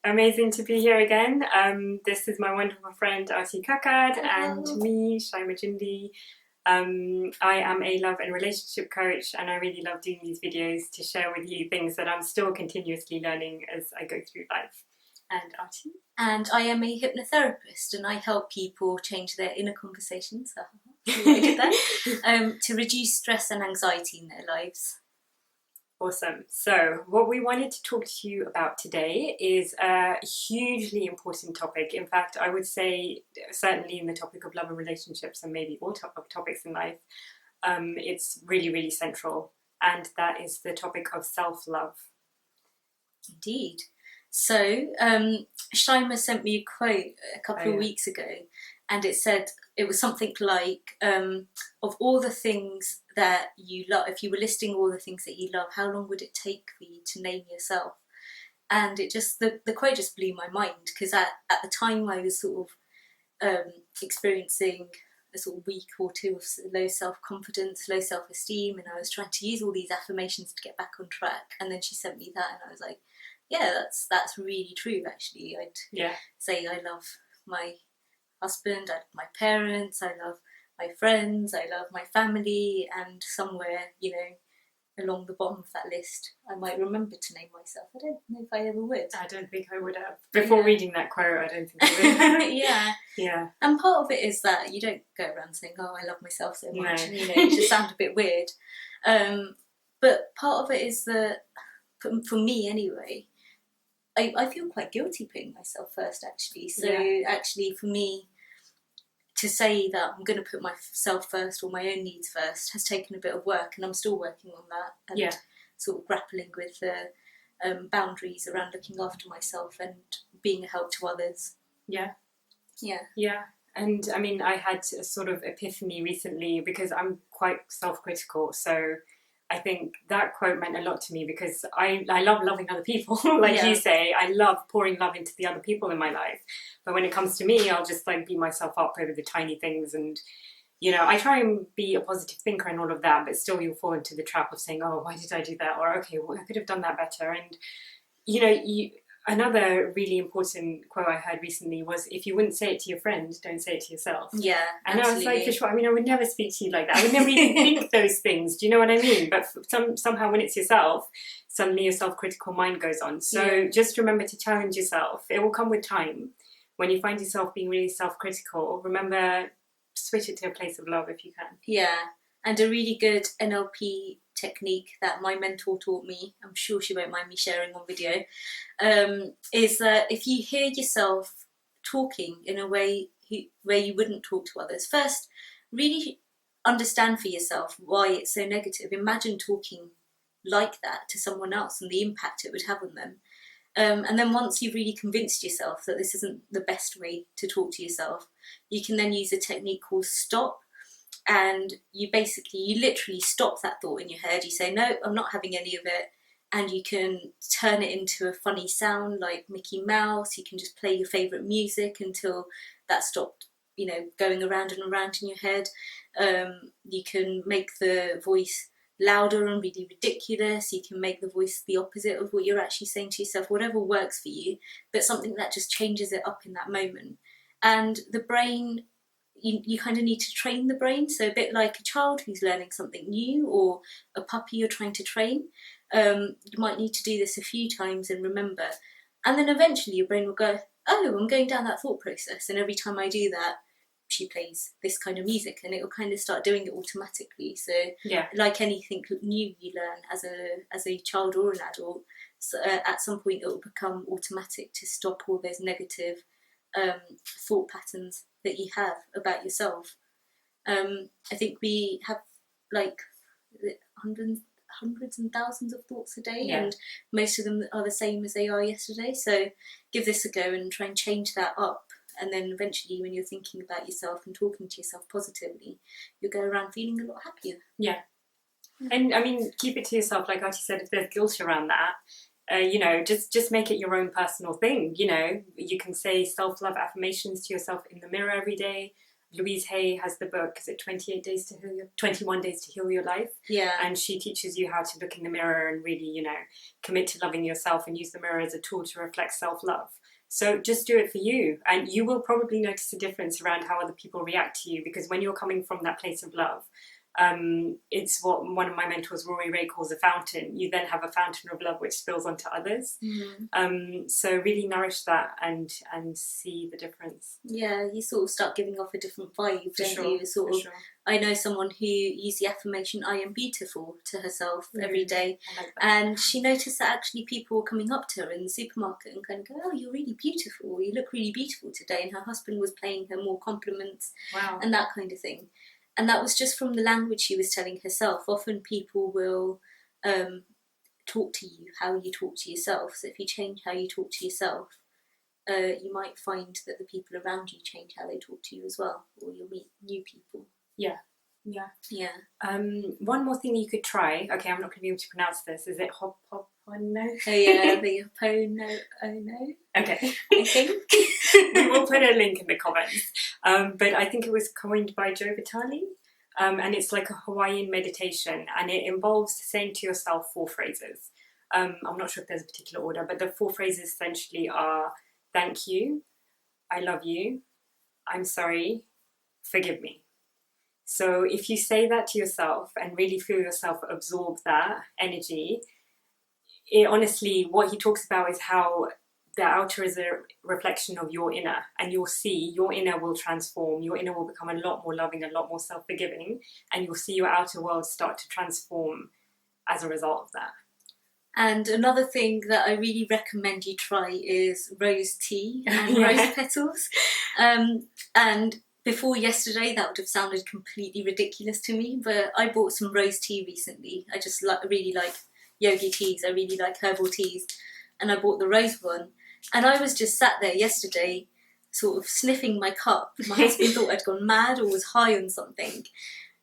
Amazing to be here again. This is my wonderful friend Arti Kakad and me, Shaima Jindi. I am a love and relationship coach, and I really love doing these videos to share with you things that I'm still continuously learning as I go through life. And Arti? And I am a hypnotherapist, and I help people change their inner conversations. I did that to reduce stress and anxiety in their lives. Awesome. So what we wanted to talk to you about today is a hugely important topic. In fact, I would say certainly in the topic of love and relationships, and maybe all topics in life, it's really, really central. And that is the topic of self-love. Indeed. So Shaima sent me a quote a couple of weeks ago, and it said, it was something like, of all the things that you love, if you were listing all the things that you love, how long would it take for you to name yourself? And it just, the quote just blew my mind, because at the time I was sort of experiencing a sort of week or two of low self-confidence, low self-esteem, and I was trying to use all these affirmations to get back on track. And then she sent me that, and I was like, yeah, that's really true, actually. I'd say I love my husband, I love my parents, I love my friends, I love my family, and somewhere, along the bottom of that list, I might remember to name myself. I don't know if I ever would. I don't think I would have. Before reading that quote, I don't think I would. Yeah. And part of it is that you don't go around saying, oh, I love myself so much. No. And, it just sounds a bit weird. But part of it is that, for me anyway, I feel quite guilty putting myself first, actually. So actually, for me, to say that I'm going to put myself first or my own needs first has taken a bit of work, and I'm still working on that and sort of grappling with the boundaries around looking after myself and being a help to others. Yeah. And I mean, I had a sort of epiphany recently because I'm quite self-critical, so I think that quote meant a lot to me because I love loving other people. You say, I love pouring love into the other people in my life. But when it comes to me, I'll just beat myself up over the tiny things. And, I try and be a positive thinker and all of that, but still you'll fall into the trap of saying, oh, why did I do that? Or, okay, well, I could have done that better. And, another really important quote I heard recently was, if you wouldn't say it to your friend, don't say it to yourself. Yeah, and absolutely. I was like, for sure, I would never speak to you like that. I would never even think those things. Do you know what I mean? But somehow when it's yourself, suddenly your self-critical mind goes on. So just remember to challenge yourself. It will come with time. When you find yourself being really self-critical, remember, switch it to a place of love if you can. Yeah, and a really good NLP technique that my mentor taught me, I'm sure she won't mind me sharing on video, is that if you hear yourself talking in a way where you wouldn't talk to others, first really understand for yourself why it's so negative. Imagine talking like that to someone else and the impact it would have on them. And then once you've really convinced yourself that this isn't the best way to talk to yourself, you can then use a technique called stop. And you literally stop that thought in your head. You say, no, I'm not having any of it. And you can turn it into a funny sound like Mickey Mouse. You can just play your favourite music until that stopped, going around and around in your head. You can make the voice louder and really ridiculous. You can make the voice the opposite of what you're actually saying to yourself, whatever works for you, but something that just changes it up in that moment. And the brain, you kind of need to train the brain. So a bit like a child who's learning something new, or a puppy you're trying to train. You might need to do this a few times and remember. And then eventually your brain will go, oh, I'm going down that thought process. And every time I do that, she plays this kind of music, and it will kind of start doing it automatically. So like anything new you learn as a child or an adult, so, at some point it will become automatic to stop all those negative thought patterns that you have about yourself. I think we have hundreds and thousands of thoughts a day, and most of them are the same as they are yesterday. So give this a go and try and change that up. And then eventually, when you're thinking about yourself and talking to yourself positively, you'll go around feeling a lot happier. Yeah. And I mean, keep it to yourself. Like Arti said, if there's guilt around that, just make it your own personal thing. You can say self-love affirmations to yourself in the mirror every day. Louise Hay has the book, is it 28 Days to Heal Your... 21 Days to Heal Your Life? Yeah. And she teaches you how to look in the mirror and really, you know, commit to loving yourself and use the mirror as a tool to reflect self-love. So just do it for you, and you will probably notice a difference around how other people react to you, because when you're coming from that place of love, it's what one of my mentors, Rory Ray, calls a fountain. You then have a fountain of love which spills onto others. So really nourish that and see the difference. Yeah, you sort of start giving off a different vibe, don't sure, you? Sort of. Sure. I know someone who used the affirmation "I am beautiful" to herself every day, like and she noticed that actually people were coming up to her in the supermarket and kind of go, "Oh, you're really beautiful. You look really beautiful today." And her husband was paying her more compliments, wow, and that kind of thing. And that was just from the language she was telling herself. Often people will talk to you how you talk to yourself. So if you change how you talk to yourself, you might find that the people around you change how they talk to you as well, or you'll meet new people. Yeah. One more thing you could try. Okay, I'm not going to be able to pronounce this. Is it Ho'oponopono? Oh yeah, the Ho'oponopono. Okay, I think we will put a link in the comments. But I think it was coined by Joe Vitale, and it's like a Hawaiian meditation, and it involves saying to yourself 4 phrases. I'm not sure if there's a particular order, but the 4 phrases essentially are: thank you, I love you, I'm sorry, forgive me. So if you say that to yourself and really feel yourself absorb that energy, it honestly, what he talks about is how the outer is a reflection of your inner, and you'll see your inner will transform. Your inner will become a lot more loving, a lot more self-forgiving, and you'll see your outer world start to transform as a result of that. And another thing that I really recommend you try is rose tea and rose petals. And before yesterday, that would have sounded completely ridiculous to me, but I bought some rose tea recently. I just really like yogi teas. I really like herbal teas. And I bought the rose one. And I was just sat there yesterday, sort of sniffing my cup. My husband thought I'd gone mad or was high on something.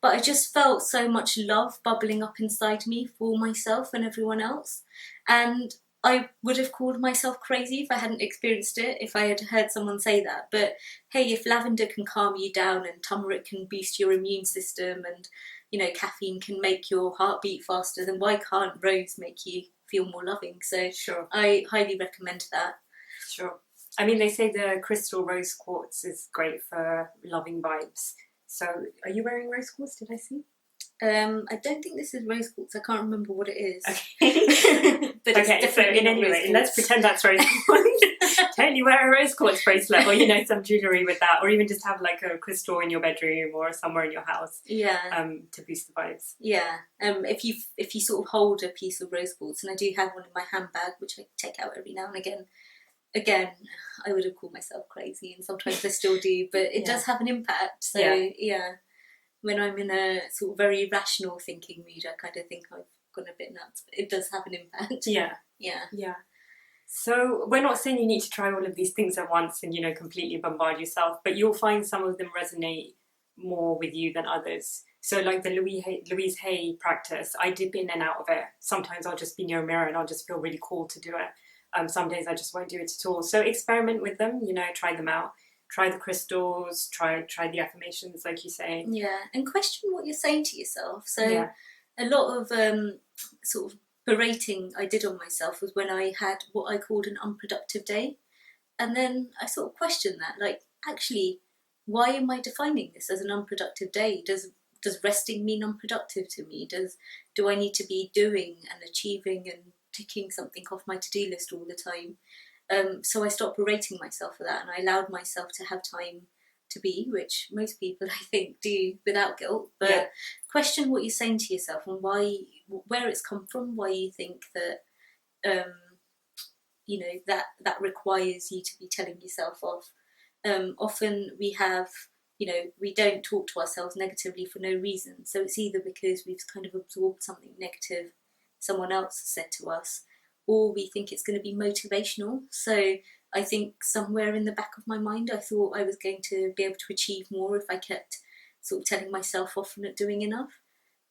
But I just felt so much love bubbling up inside me for myself and everyone else. And I would have called myself crazy if I hadn't experienced it, if I had heard someone say that. But hey, if lavender can calm you down and turmeric can boost your immune system and, you know, caffeine can make your heart beat faster, then why can't rose make you feel more loving? So sure. I highly recommend that. Sure. I mean, they say the crystal rose quartz is great for loving vibes. So, are you wearing rose quartz? Did I see? I don't think this is rose quartz. I can't remember what it is. Okay. But it's okay, so in any way, let's pretend that's rose quartz. Totally wear a rose quartz bracelet, or, you know, some jewellery with that, or even just have like a crystal in your bedroom or somewhere in your house. Yeah. To boost the vibes. Yeah. If you sort of hold a piece of rose quartz, and I do have one in my handbag, which I take out every now and again. Again, I would have called myself crazy, and sometimes I still do, but it does have an impact. So yeah, when I'm in a sort of very rational thinking mood, I kind of think I've gone a bit nuts, but it does have an impact. Yeah. So we're not saying you need to try all of these things at once and, you know, completely bombard yourself, but you'll find some of them resonate more with you than others. So like the Louise Hay practice, I dip in and out of it. Sometimes I'll just be near a mirror and I'll just feel really called to do it. Some days I just won't do it at all. So experiment with them, you know, try them out. Try the crystals, try the affirmations, like you say. Yeah, and question what you're saying to yourself. So a lot of sort of berating I did on myself was when I had what I called an unproductive day. And then I sort of questioned that, like, actually, why am I defining this as an unproductive day? Does resting mean unproductive to me? Do I need to be doing and achieving and ticking something off my to-do list all the time? So I stopped berating myself for that, and I allowed myself to have time to be, which most people I think do without guilt. But question what you're saying to yourself and why, where it's come from, why you think that you know that requires you to be telling yourself off. Often we have, you know, we don't talk to ourselves negatively for no reason. So it's either because we've kind of absorbed something negative someone else said to us, or we think it's going to be motivational. So I think somewhere in the back of my mind, I thought I was going to be able to achieve more if I kept sort of telling myself off for not doing enough.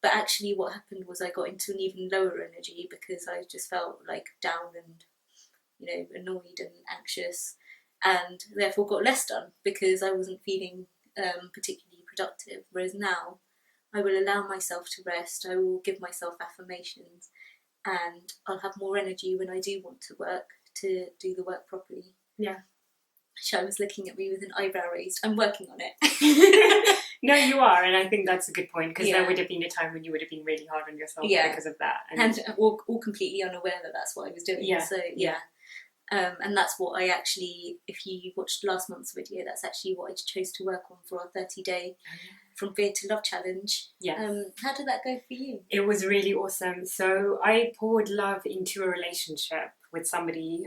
But actually what happened was I got into an even lower energy because I just felt like down and, you know, annoyed and anxious, and therefore got less done because I wasn't feeling particularly productive. Whereas now, I will allow myself to rest, I will give myself affirmations, and I'll have more energy when I do want to work, to do the work properly. Yeah. Shay was looking at me with an eyebrow raised. I'm working on it. No, you are, and I think that's a good point, because there would have been a time when you would have been really hard on yourself because of that. And all completely unaware that that's what I was doing. Yeah. So, yeah. And that's what I actually, if you watched last month's video, that's actually what I chose to work on for our 30-day From Fear to Love challenge. Yeah. How did that go for you? It was really awesome. So I poured love into a relationship with somebody,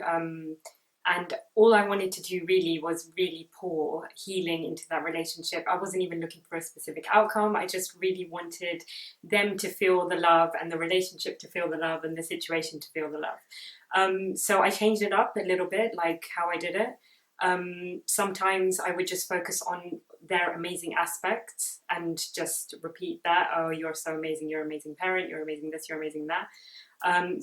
and all I wanted to do really was really pour healing into that relationship. I wasn't even looking for a specific outcome. I just really wanted them to feel the love, and the relationship to feel the love, and the situation to feel the love. So I changed it up a little bit, like how I did it. Sometimes I would just focus on their amazing aspects and just repeat that. Oh, you're so amazing. You're an amazing parent. You're amazing this. You're amazing that.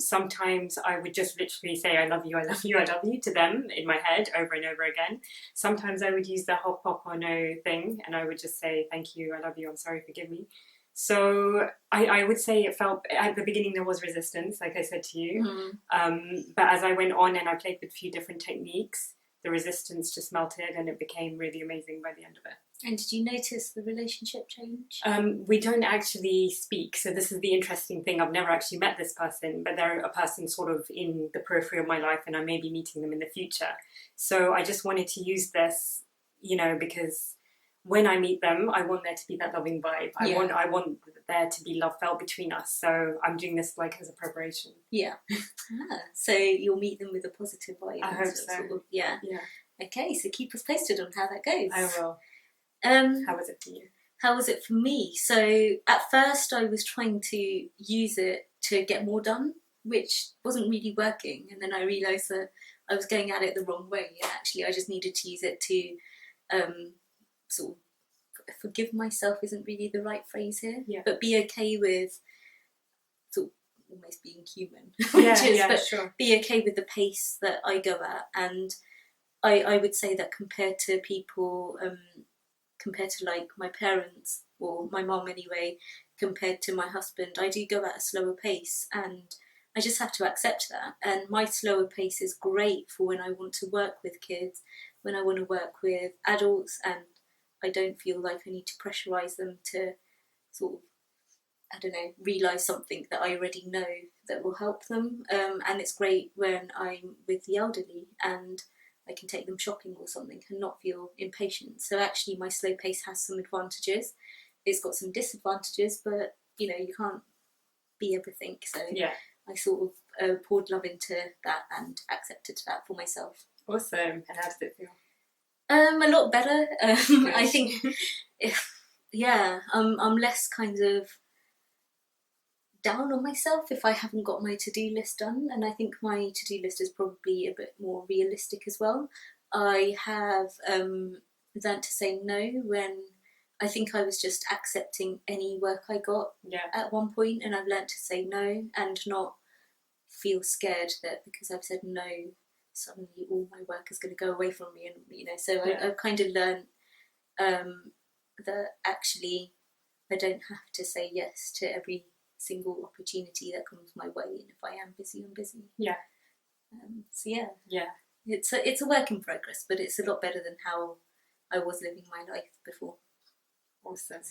Sometimes I would just literally say, I love you, I love you, I love you to them in my head over and over again. Sometimes I would use the Ho'oponopono thing, and I would just say, thank you, I love you, I'm sorry, forgive me. So I would say it felt, at the beginning there was resistance, like I said to you. But as I went on and I played with a few different techniques, the resistance just melted and it became really amazing by the end of it. And did you notice the relationship change? We don't actually speak, so this is the interesting thing. I've never actually met this person, but they're a person sort of in the periphery of my life, and I may be meeting them in the future. So I just wanted to use this, because when I meet them, I want there to be that loving vibe. I want there to be love felt between us. So I'm doing this like as a preparation. Yeah. So you'll meet them with a positive vibe. I hope so. Sort of, yeah. Okay, so keep us posted on how that goes. I will. How was it for you? How was it for me? So at first I was trying to use it to get more done, which wasn't really working. And then I realised that I was going at it the wrong way. And actually I just needed to use it to sort of forgive myself isn't really the right phrase here. Yeah. But be okay with sort of almost being human. Sure. Be okay with the pace that I go at. And I would say that compared to people... compared to like my parents, or my mom anyway, compared to my husband, I do go at a slower pace, and I just have to accept that. And my slower pace is great for when I want to work with kids, when I want to work with adults, and I don't feel like I need to pressurise them to sort of, realise something that I already know that will help them. And it's great when I'm with the elderly and I can take them shopping or something and not feel impatient. So actually my slow pace has some advantages. It's got some disadvantages, but you can't be everything. So I sort of poured love into that and accepted that for myself. Awesome. And how does it feel? A lot better. I think, I'm less kind of down on myself if I haven't got my to-do list done, and I think my to-do list is probably a bit more realistic as well. I have learnt to say no when I think I was just accepting any work I got at one point, and I've learnt to say no and not feel scared that because I've said no suddenly all my work is going to go away from me, and so I've kind of learnt that actually I don't have to say yes to every single opportunity that comes my way, and if I am busy, I'm busy. It's a work in progress, but it's a lot better than how I was living my life before. Awesome.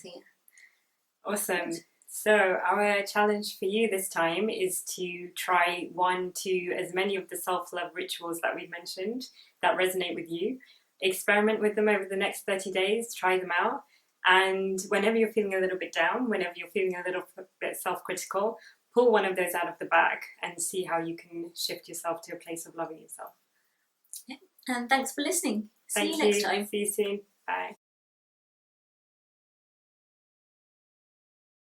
Awesome. So our challenge for you this time is to try 1 to as many of the self-love rituals that we've mentioned that resonate with you. Experiment with them over the next 30 days, try them out. And whenever you're feeling a little bit down, whenever you're feeling a little bit self-critical, pull one of those out of the bag and see how you can shift yourself to a place of loving yourself. Yeah. And thanks for listening. See you next time. See you soon. Bye.